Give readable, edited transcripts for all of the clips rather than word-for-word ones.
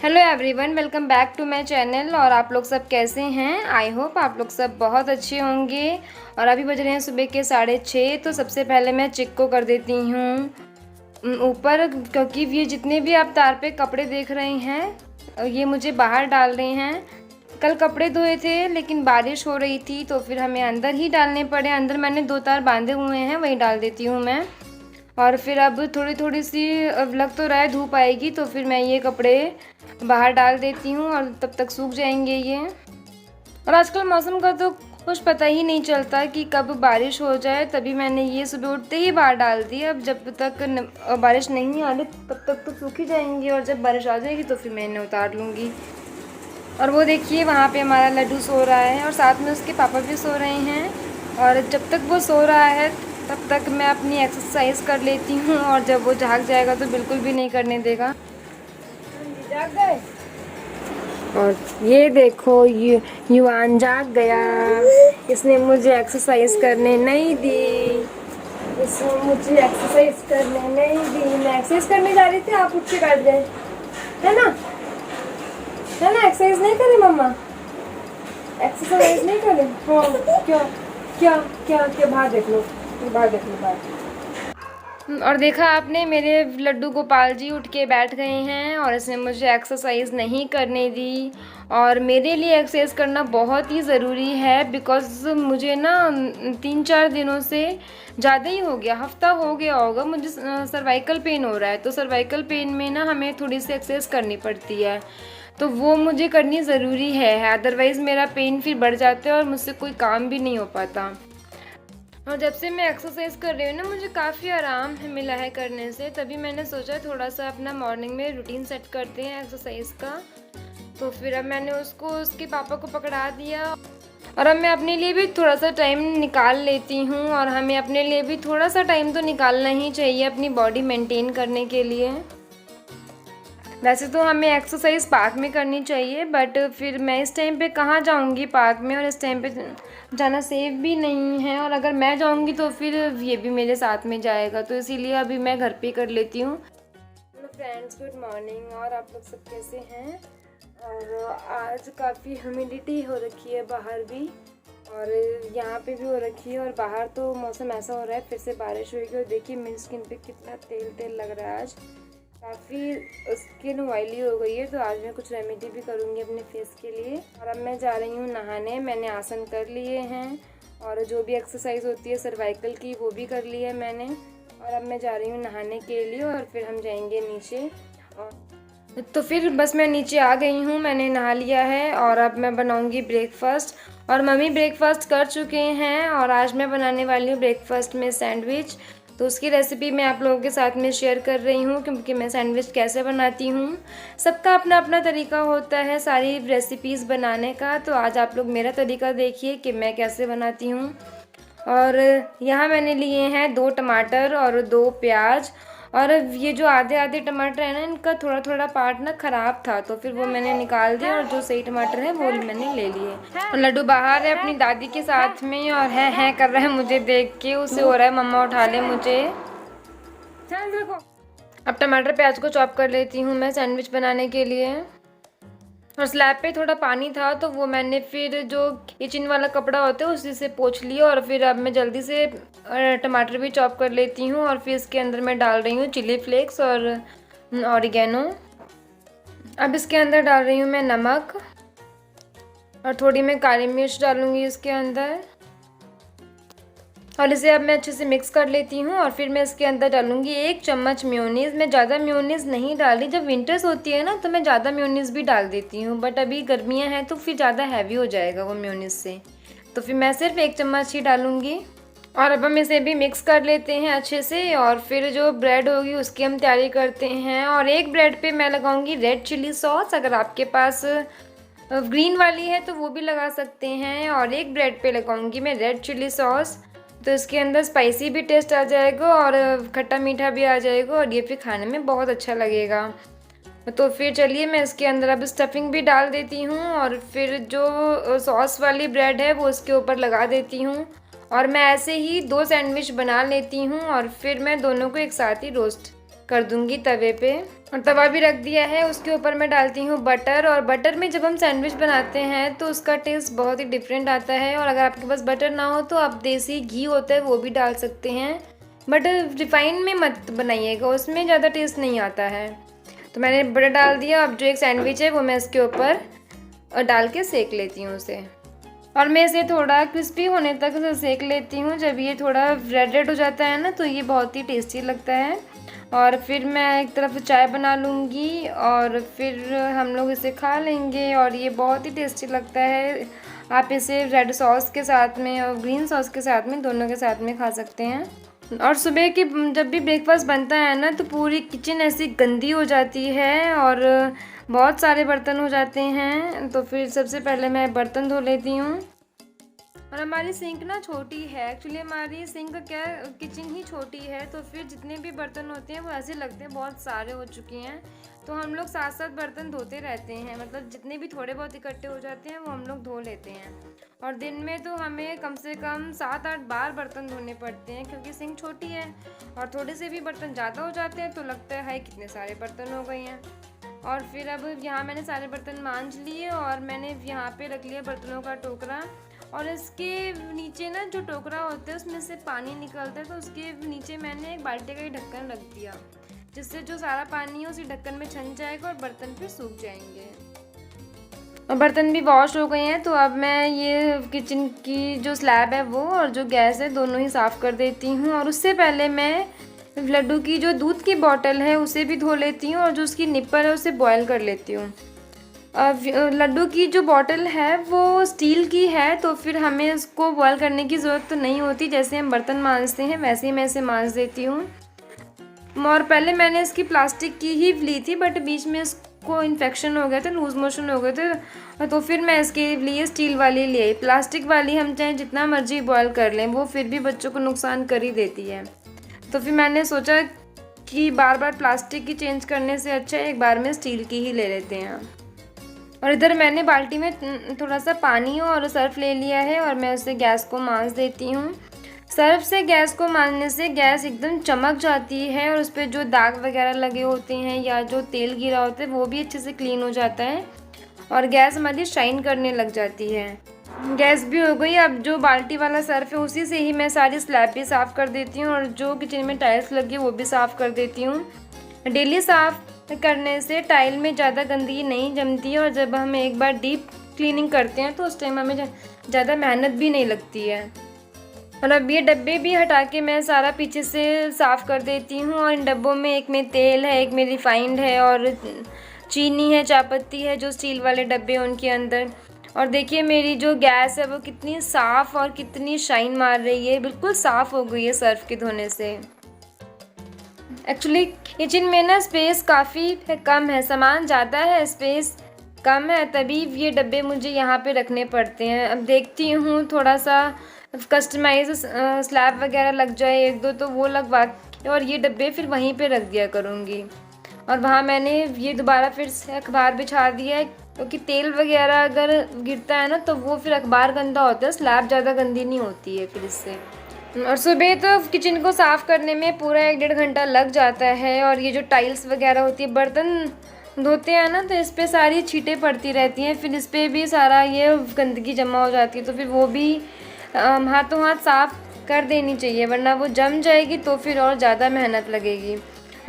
Hello everyone, welcome back to my channel. और आप लोग सब कैसे हैं? आई होप आप लोग सब बहुत अच्छे होंगे। और अभी बज रहे हैं सुबह के 6:30। तो सबसे पहले मैं चिक को कर देती हूँ ऊपर, क्योंकि ये जितने भी आप तार पे कपड़े देख रहे हैं ये मुझे बाहर डाल रहे हैं। कल कपड़े धोए थे लेकिन बारिश हो रही थी तो फिर हमें अंदर ही डालने पड़े। अंदर मैंने 2 तार बांधे हुए हैं, वही डाल देती हूँ मैं। और फिर अब थोड़ी थोड़ी सी लग तो रहा है धूप आएगी तो फिर मैं ये कपड़े बाहर डाल देती हूँ और तब तक सूख जाएंगे ये। और आजकल मौसम का तो कुछ पता ही नहीं चलता कि कब बारिश हो जाए, तभी मैंने ये सुबह उठते ही बाहर डाल दी। अब जब तक बारिश नहीं आ रही तब तक तो सूख ही जाएंगी, और जब बारिश आ जाएगी तो फिर मैं इन्हें उतार लूँगी। और वो देखिए वहाँ पे हमारा लड्डू सो रहा है और साथ में उसके पापा भी सो रहे हैं। और जब तक वो सो रहा है तब तक मैं अपनी एक्सरसाइज कर लेती हूँ, और जब वो जाग जाएगा तो बिल्कुल भी नहीं करने देगा। जाग गए। और ये देखो युवान जाग गया। इसने मुझे एक्सरसाइज करने नहीं दी। इसने मुझे एक्सरसाइज करने नहीं दी। मैं एक्सरसाइज करने जा रही थी, आप उठ के बैठ गए, है ना? है ना? एक्सरसाइज नहीं करी मम्मा? एक्सरसाइज नहीं करी? हाँ। क्या क्या क्या क्या? बाहर देख लो, बाहर देख लो, बाहर। और देखा आपने, मेरे लड्डू गोपाल जी उठ के बैठ गए हैं और इसने मुझे एक्सरसाइज नहीं करने दी। और मेरे लिए एक्सरसाइज करना बहुत ही ज़रूरी है, बिकॉज़ मुझे ना 3-4 दिनों से ज़्यादा ही हो गया, हफ्ता हो गया होगा, मुझे सर्वाइकल पेन हो रहा है। तो सर्वाइकल पेन में ना हमें थोड़ी सी एक्सरसाइज करनी पड़ती है, तो वो मुझे करनी ज़रूरी है। अदरवाइज़ मेरा पेन फिर बढ़ जाता है और मुझसे कोई काम भी नहीं हो पाता। और जब से मैं एक्सरसाइज कर रही हूँ ना, मुझे काफ़ी आराम मिला है करने से, तभी मैंने सोचा थोड़ा सा अपना मॉर्निंग में रूटीन सेट करते हैं एक्सरसाइज का। तो फिर अब मैंने उसको उसके पापा को पकड़ा दिया, और अब मैं अपने लिए भी थोड़ा सा टाइम निकाल लेती हूँ। और हमें अपने लिए भी थोड़ा सा टाइम तो निकालना ही चाहिए अपनी बॉडी मेंटेन करने के लिए। वैसे तो हमें एक्सरसाइज पार्क में करनी चाहिए, बट फिर मैं इस टाइम पे कहाँ जाऊँगी पार्क में, और इस टाइम पे जाना सेफ भी नहीं है। और अगर मैं जाऊँगी तो फिर ये भी मेरे साथ में जाएगा, तो इसीलिए अभी मैं घर पे कर लेती हूँ। Hello friends, good morning. और आप लोग सब कैसे हैं? और आज काफ़ी ह्यूमिडिटी हो रखी है बाहर भी, और यहाँ पे भी हो रखी है। और बाहर तो मौसम ऐसा हो रहा है फिर से बारिश होगी। और देखिए मेरी स्किन पे कितना तेल तेल लग रहा है, आज काफ़ी स्किन ऑयली हो गई है। तो आज मैं कुछ रेमेडी भी करूँगी अपने फेस के लिए। और अब मैं जा रही हूँ नहाने। मैंने आसन कर लिए हैं, और जो भी एक्सरसाइज होती है सर्वाइकल की वो भी कर ली है मैंने। और अब मैं जा रही हूँ नहाने के लिए, और फिर हम जाएंगे नीचे। और तो फिर बस मैं नीचे आ गई हूँ, मैंने नहा लिया है, और अब मैं बनाऊँगी ब्रेकफास्ट। और मम्मी ब्रेकफास्ट कर चुके हैं, और आज मैं बनाने वाली हूँ ब्रेकफास्ट में सैंडविच। तो उसकी रेसिपी मैं आप लोगों के साथ में शेयर कर रही हूँ, क्योंकि मैं सैंडविच कैसे बनाती हूँ, सबका अपना अपना तरीका होता है सारी रेसिपीज़ बनाने का। तो आज आप लोग मेरा तरीका देखिए कि मैं कैसे बनाती हूँ। और यहाँ मैंने लिए हैं 2 टमाटर और 2 प्याज। और ये जो आधे आधे टमाटर है ना, इनका थोड़ा थोड़ा पार्ट ना ख़राब था, तो फिर वो मैंने निकाल दिया, और जो सही टमाटर है वो मैंने ले लिए। और लड्डू बाहर है अपनी दादी के साथ में, और है कर रहा है मुझे देख के, उसे हो रहा है मम्मा उठा ले मुझे। अब टमाटर प्याज को चॉप कर लेती हूँ मैं सैंडविच बनाने के लिए। और स्लैब पे थोड़ा पानी था तो वो मैंने फिर जो किचन वाला कपड़ा होता है उसी से पोंछ लिया। और फिर अब मैं जल्दी से टमाटर भी चॉप कर लेती हूँ, और फिर इसके अंदर मैं डाल रही हूँ चिली फ्लेक्स और ऑरिगेनो। अब इसके अंदर डाल रही हूँ मैं नमक, और थोड़ी मैं काली मिर्च डालूँगी इसके अंदर। और इसे अब मैं अच्छे से मिक्स कर लेती हूँ। और फिर मैं इसके अंदर डालूँगी 1 चम्मच मेयोनीज़। मैं ज़्यादा मेयोनीज़ नहीं डाल रही, जब विंटर्स होती है ना तो मैं ज़्यादा मेयोनीज़ भी डाल देती हूँ, बट अभी गर्मियाँ हैं तो फिर ज़्यादा हैवी हो जाएगा वो मेयोनीज़ से, तो फिर मैं सिर्फ 1 चम्मच ही डालूँगी। और अब हम इसे भी मिक्स कर लेते हैं अच्छे से। और फिर जो ब्रेड होगी उसकी हम तैयारी करते हैं। और एक ब्रेड पे मैं लगाऊंगी रेड चिली सॉस, अगर आपके पास ग्रीन वाली है तो वो भी लगा सकते हैं। और एक ब्रेड पे लगाऊंगी मैं रेड चिली सॉस, तो इसके अंदर स्पाइसी भी टेस्ट आ जाएगा और खट्टा मीठा भी आ जाएगा, और ये फिर खाने में बहुत अच्छा लगेगा। तो फिर चलिए मैं इसके अंदर अब स्टफिंग भी डाल देती हूँ, और फिर जो सॉस वाली ब्रेड है वो इसके ऊपर लगा देती हूँ। और मैं ऐसे ही 2 सैंडविच बना लेती हूँ, और फिर मैं दोनों को एक साथ ही रोस्ट कर दूंगी तवे पे। और तवा भी रख दिया है, उसके ऊपर मैं डालती हूँ बटर। और बटर में जब हम सैंडविच बनाते हैं तो उसका टेस्ट बहुत ही डिफरेंट आता है। और अगर आपके पास बटर ना हो तो आप देसी घी होता है वो भी डाल सकते हैं, बट रिफाइंड में मत बनाइएगा, उसमें ज़्यादा टेस्ट नहीं आता है। तो मैंने बटर डाल दिया। अब जो एक सैंडविच है वो मैं इसके ऊपर डाल के सेक लेती हूँ उसे। और मैं इसे थोड़ा क्रिस्पी होने तक इसे सेक लेती हूँ। जब ये थोड़ा रेड रेड हो जाता है ना तो ये बहुत ही टेस्टी लगता है। और फिर मैं एक तरफ चाय बना लूँगी और फिर हम लोग इसे खा लेंगे। और ये बहुत ही टेस्टी लगता है। आप इसे रेड सॉस के साथ में और ग्रीन सॉस के साथ में, दोनों के साथ में खा सकते हैं। और सुबह की जब भी ब्रेकफास्ट बनता है ना तो पूरी किचन ऐसी गंदी हो जाती है और बहुत सारे बर्तन हो जाते हैं। तो फिर सबसे पहले मैं बर्तन धो लेती हूँ। और हमारी सिंक ना छोटी है, एक्चुअली हमारी सिंक क्या किचन ही छोटी है, तो फिर जितने भी बर्तन होते हैं वो ऐसे लगते हैं बहुत सारे हो चुके हैं। तो हम लोग 7-7 बर्तन धोते रहते हैं, मतलब जितने भी थोड़े बहुत इकट्ठे हो जाते हैं वो हम लोग धो लेते हैं। और दिन में तो हमें कम से कम 7-8 बार बर्तन धोने पड़ते हैं, क्योंकि सिंक छोटी है। और थोड़े से भी बर्तन ज़्यादा हो जाते हैं तो लगता है कितने सारे बर्तन हो गए हैं। और फिर अब यहाँ मैंने सारे बर्तन मांज लिए और मैंने यहाँ पे रख लिया बर्तनों का टोकरा। और इसके नीचे ना जो टोकरा होता है उसमें से पानी निकलता है, तो उसके नीचे मैंने एक बाल्टी का ही ढक्कन रख दिया, जिससे जो सारा पानी है उसी ढक्कन में छन जाएगा और बर्तन फिर सूख जाएंगे। और बर्तन भी वॉश हो गए हैं। तो अब मैं ये किचन की जो स्लैब है वो और जो गैस है दोनों ही साफ़ कर देती हूँ। और उससे पहले मैं लड्डू की जो दूध की बॉटल है उसे भी धो लेती हूँ और जो उसकी निप्पल है उसे बॉयल कर लेती हूँ। लड्डू की जो बॉटल है वो स्टील की है, तो फिर हमें इसको बॉयल करने की ज़रूरत तो नहीं होती। जैसे हम बर्तन मांजते हैं वैसे ही मैं इसे मांज देती हूँ। और पहले मैंने इसकी प्लास्टिक की ही ली थी, बट बीच में इसको इन्फेक्शन हो गया था, लूज़ मोशन हो गए थे, तो फिर मैं इसके लिए स्टील वाली ले आई। प्लास्टिक वाली हम चाहे जितना मर्जी बॉयल कर लें वो फिर भी बच्चों को नुकसान कर ही देती है। तो फिर मैंने सोचा कि बार बार प्लास्टिक की चेंज करने से अच्छा एक बार में स्टील की ही ले लेते हैं। और इधर मैंने बाल्टी में थोड़ा सा पानी और सर्फ ले लिया है और मैं उससे गैस को मांज देती हूँ। सर्फ से गैस को मांजने से गैस एकदम चमक जाती है और उस पर जो दाग वगैरह लगे होते हैं या जो तेल गिरा होता है वो भी अच्छे से क्लीन हो जाता है और गैस हमारी शाइन करने लग जाती है। गैस भी हो गई। अब जो बाल्टी वाला सर्फ है उसी से ही मैं सारी स्लैब भी साफ़ कर देती हूँ और जो किचन में टाइल्स लगी है वो भी साफ़ कर देती हूँ। डेली साफ़ करने से टाइल में ज़्यादा गंदगी नहीं जमती है और जब हम एक बार डीप क्लीनिंग करते हैं तो उस टाइम हमें ज़्यादा मेहनत भी नहीं लगती है। और अब ये डब्बे भी हटा के मैं सारा पीछे से साफ़ कर देती हूँ। और इन डब्बों में एक में तेल है, एक में रिफाइंड है और चीनी है, चायपत्ती है, जो स्टील वाले डब्बे हैं उनके अंदर। और देखिए मेरी जो गैस है वो कितनी साफ़ और कितनी शाइन मार रही है, बिल्कुल साफ़ हो गई है सर्फ के धोने से। एक्चुअली किचन में ना स्पेस काफ़ी कम है, सामान ज़्यादा है, स्पेस कम है, तभी ये डब्बे मुझे यहाँ पे रखने पड़ते हैं। अब देखती हूँ थोड़ा सा कस्टमाइज स्लैब वगैरह लग जाए एक दो तो वो लगवा के और ये डब्बे फिर वहीं पे रख दिया करूँगी। और वहाँ मैंने ये दोबारा फिर से अखबार बिछा दिया है, क्योंकि तेल वगैरह अगर गिरता है ना तो वो फिर अखबार गंदा होता है, स्लैब ज़्यादा गंदी नहीं होती है फिर इससे। और सुबह तो किचन को साफ़ करने में पूरा 1-1.5 घंटा लग जाता है। और ये जो टाइल्स वगैरह होती है, बर्तन धोते हैं ना तो इस पर सारी छींटें पड़ती रहती हैं, फिर इस पर भी सारा ये गंदगी जमा हो जाती है, तो फिर वो भी हाथों हाथ साफ़ कर देनी चाहिए, वरना वो जम जाएगी तो फिर और ज़्यादा मेहनत लगेगी।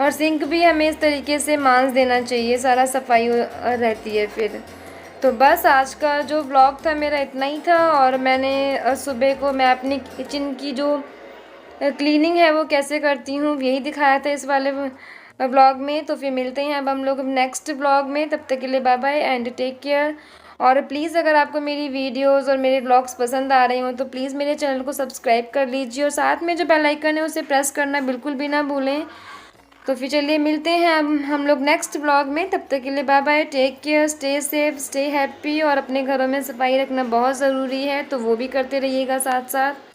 और सिंक भी हमें इस तरीके से मांज देना चाहिए, सारा सफाई रहती है फिर। तो बस आज का जो व्लॉग था मेरा इतना ही था। और मैंने सुबह को मैं अपनी किचन की जो क्लीनिंग है वो कैसे करती हूँ यही दिखाया था इस वाले व्लॉग में। तो फिर मिलते हैं अब हम लोग नेक्स्ट व्लॉग में, तब तक के लिए bye bye and take care. और प्लीज़ अगर आपको मेरी वीडियोस और मेरे व्लॉग्स पसंद आ रहे हो तो प्लीज़ मेरे चैनल को सब्सक्राइब कर लीजिए और साथ में जो बेल आइकन है उसे प्रेस करना बिल्कुल भी ना भूलें। तो फिर चलिए मिलते हैं अब हम लोग नेक्स्ट व्लॉग में, तब तक के लिए bye bye, take care, stay safe, stay happy. और अपने घरों में सफाई रखना बहुत ज़रूरी है तो वो भी करते रहिएगा साथ साथ।